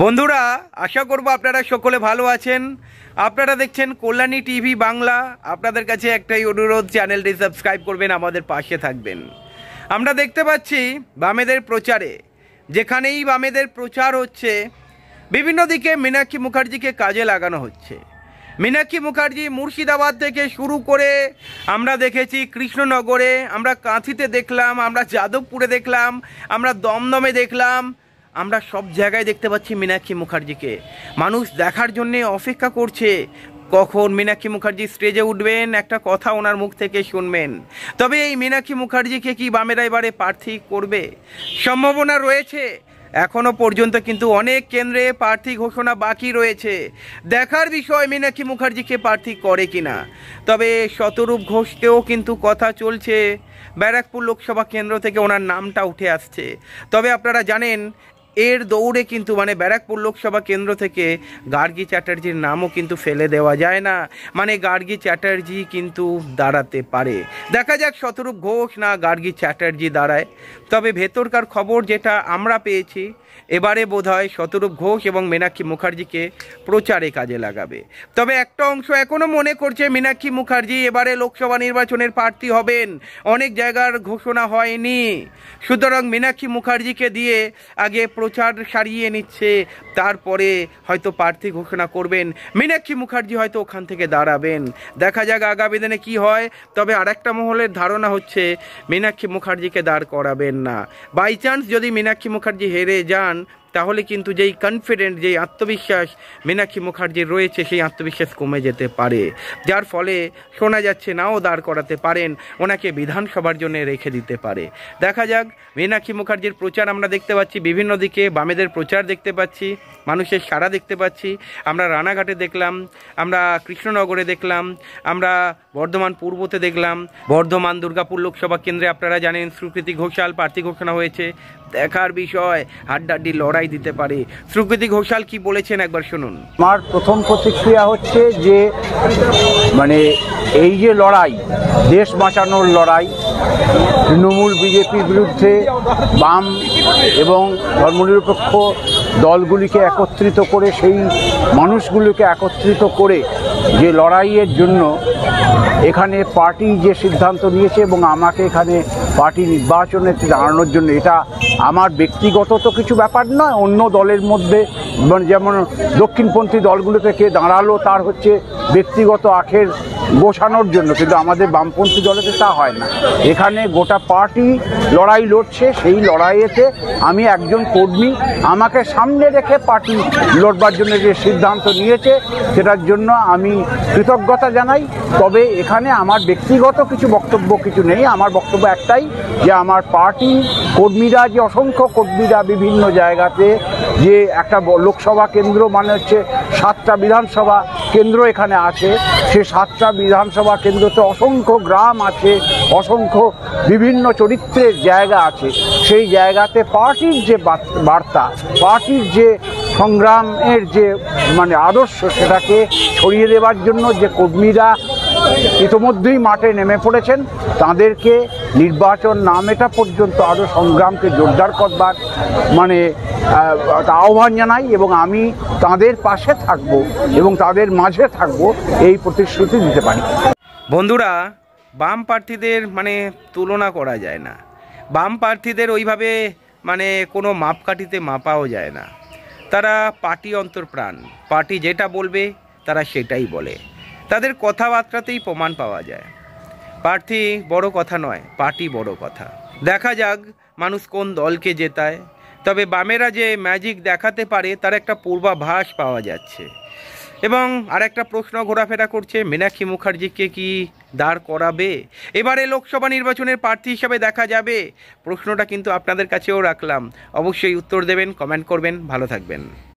বন্ধুরা, আশা করব আপনারা সকলে ভালো আছেন। আপনারা দেখছেন কল্যাণী টিভি বাংলা। আপনাদের কাছে একটাই অনুরোধ, চ্যানেলটি সাবস্ক্রাইব করবেন, আমাদের পাশে থাকবেন। আমরা দেখতে পাচ্ছি বামেদের প্রচারে, যেখানেই বামেদের প্রচার হচ্ছে, বিভিন্ন দিকে মীনাক্ষী মুখার্জিকে কাজে লাগানো হচ্ছে। মীনাক্ষী মুখার্জি মুর্শিদাবাদ থেকে শুরু করে আমরা দেখেছি কৃষ্ণনগরে, আমরা কাঁথিতে দেখলাম, আমরা যাদবপুরে দেখলাম, আমরা দমদমে দেখলাম, আমরা সব জায়গায় দেখতে পাচ্ছি মীনাক্ষী মুখার্জিকে। মানুষ দেখার জন্যে অপেক্ষা করছে কখন মীনাক্ষী মুখার্জি স্টেজে উঠবেন, একটা কথা ওনার মুখ থেকে শুনবেন। তবে এই মীনাক্ষী মুখার্জিকে কি বামেরা এবারে প্রার্থী করবে? সম্ভাবনা রয়েছে। এখনো পর্যন্ত কিন্তু অনেক কেন্দ্রে প্রার্থী ঘোষণা বাকি রয়েছে। দেখার বিষয় মীনাক্ষী মুখার্জিকে প্রার্থী করে কিনা। তবে শতরূপ ঘোষকেও কিন্তু কথা চলছে, ব্যারাকপুর লোকসভা কেন্দ্র থেকে ওনার নামটা উঠে আসছে। তবে আপনারা জানেন এর দৌড়ে কিন্তু ব্যারাকপুর লোকসভা কেন্দ্র থেকে গার্গী চ্যাটার্জির নামও কিন্তু ফেলে দেওয়া যায় না। গার্গী চ্যাটার্জি কিন্তু দাঁড়াতে পারে। দেখা যাক শতরূপ ঘোষ না গার্গী চ্যাটার্জি দাঁড়ায়। তবে ভেতরকার খবর যেটা আমরা পেয়েছি, এবারে বোধহয় শতরূপ ঘোষ এবং মীনাক্ষী মুখার্জিকে প্রচারে কাজে লাগাবে। তবে একটা অংশ এখনও মনে করছে মীনাক্ষী মুখার্জি এবারে লোকসভা নির্বাচনের প্রার্থী হবেন। অনেক জায়গার ঘোষণা হয়নি, সুতরাং মীনাক্ষী মুখার্জিকে দিয়ে আগে প্রচার সারিয়ে নিচ্ছে, তারপরে হয়তো প্রার্থী ঘোষণা করবেন। মীনাক্ষী মুখার্জি হয়তো ওখান থেকে দাঁড়াবেন। দেখা যাক আগামী দিনে কী হয়। তবে আরেকটা মহলের ধারণা হচ্ছে মীনাক্ষী মুখার্জিকে দাঁড় করাবেন না। বাই চান্স যদি মীনাক্ষী মুখার্জি হেরে যান, তাহলে কিন্তু যেই কনফিডেন্ট, যেই আত্মবিশ্বাস মীনাক্ষী মুখার্জির রয়েছে, সেই আত্মবিশ্বাস কমে যেতে পারে। যার ফলে শোনা যাচ্ছে নাও দাঁড় করাতে পারেন, ওনাকে বিধানসভার জন্য রেখে দিতে পারে। দেখা যাক। মীনাক্ষী মুখার্জির প্রচার আমরা দেখতে পাচ্ছি বিভিন্ন দিকে, বামেদের প্রচার দেখতে পাচ্ছি, মানুষের সাড়া দেখতে পাচ্ছি। আমরা রানাঘাটে দেখলাম, আমরা কৃষ্ণনগরে দেখলাম, আমরা বর্ধমান পূর্বতে দেখলাম, বর্ধমান দুর্গাপুর লোকসভা কেন্দ্রে আপনারা জানেন সুকৃতি ঘোষাল প্রার্থী ঘোষণা হয়েছে। দেখার বিষয়, হাড্ডাহাড্ডি লড়াই দিতে পারে। সুকৃতি ঘোষাল কি বলেছেন একবার শুনুন। আমার প্রথম প্রতিক্রিয়া হচ্ছে যে এই যে লড়াই, দেশ বাঁচানোর লড়াই, তৃণমূল বিজেপির বিরুদ্ধে বাম এবং ধর্মনিরপেক্ষ দলগুলিকে একত্রিত করে, সেই মানুষগুলোকে একত্রিত করে যে লড়াইয়ের জন্য এখানে পার্টি যে সিদ্ধান্ত নিয়েছে এবং আমাকে এখানে পার্টি নির্বাচনে দাঁড়ানোর জন্য, এটা আমার ব্যক্তিগত তো কিছু ব্যাপার নয়। অন্য দলের মধ্যে যেমন দক্ষিণপন্থী দলগুলো থেকে দাঁড়ালো, তার হচ্ছে ব্যক্তিগত আখের গোছানোর জন্য, কিন্তু আমাদের বামপন্থী দলেতে তা হয় না। এখানে গোটা পার্টি লড়াই লড়ছে। সেই লড়াইয়েতে আমি একজন কর্মী, আমাকে সামনে রেখে পার্টি লড়বার জন্য যে সিদ্ধান্ত নিয়েছে, সেটার জন্য আমি কৃতজ্ঞতা জানাই। তবে এখানে আমার ব্যক্তিগত কিছু বক্তব্য কিছু নেই। আমার বক্তব্য একটাই, যে আমার পার্টি কর্মীরা, যে অসংখ্য কর্মীরা বিভিন্ন জায়গাতে, যে একটা লোকসভা কেন্দ্র হচ্ছে 7টা বিধানসভা কেন্দ্র এখানে আছে, সে 7টা বিধানসভা কেন্দ্রতে অসংখ্য গ্রাম আছে, অসংখ্য বিভিন্ন চরিত্রের জায়গা আছে। সেই জায়গাতে পার্টির যে বার্তা, পার্টির যে সংগ্রামের যে আদর্শ, সেটাকে ছড়িয়ে দেওয়ার জন্য যে কর্মীরা ইতিমধ্যেই মাঠে নেমে পড়েছেন, তাদেরকে নির্বাচন না মেটা পর্যন্ত আরও সংগ্রামকে জোরদার করবার আহ্বান জানাই, এবং আমি তাদের পাশে থাকব এবং তাদের মাঝে থাকব, এই প্রতিশ্রুতি দিতে পারি। বন্ধুরা, বাম প্রার্থীদের তুলনা করা যায় না। বাম প্রার্থীদের ওইভাবে কোনো মাপকাঠিতে মাপাও যায় না। তারা পার্টি অন্তর্প্রাণ, পার্টি যেটা বলবে তারা সেটাই বলে। তাদের কথাবার্তাতেই প্রমাণ পাওয়া যায়। প্রার্থী বড় কথা নয়, পার্টি বড় কথা। দেখা যাক মানুষ কোন দলকে জেতায়। তবে বামেরা যে ম্যাজিক দেখাতে পারে, তার একটা পূর্বাভাস পাওয়া যাচ্ছে। এবং আরেকটা প্রশ্ন ঘোরাফেরা করছে, মীনাক্ষী মুখার্জিকে কি দাঁড় করাবে? এবারে লোকসভা নির্বাচনের প্রার্থী হিসাবে দেখা যাবে। প্রশ্নটা কিন্তু আপনাদের কাছেও রাখলাম, অবশ্যই উত্তর দেবেন, কমেন্ট করবেন। ভালো থাকবেন।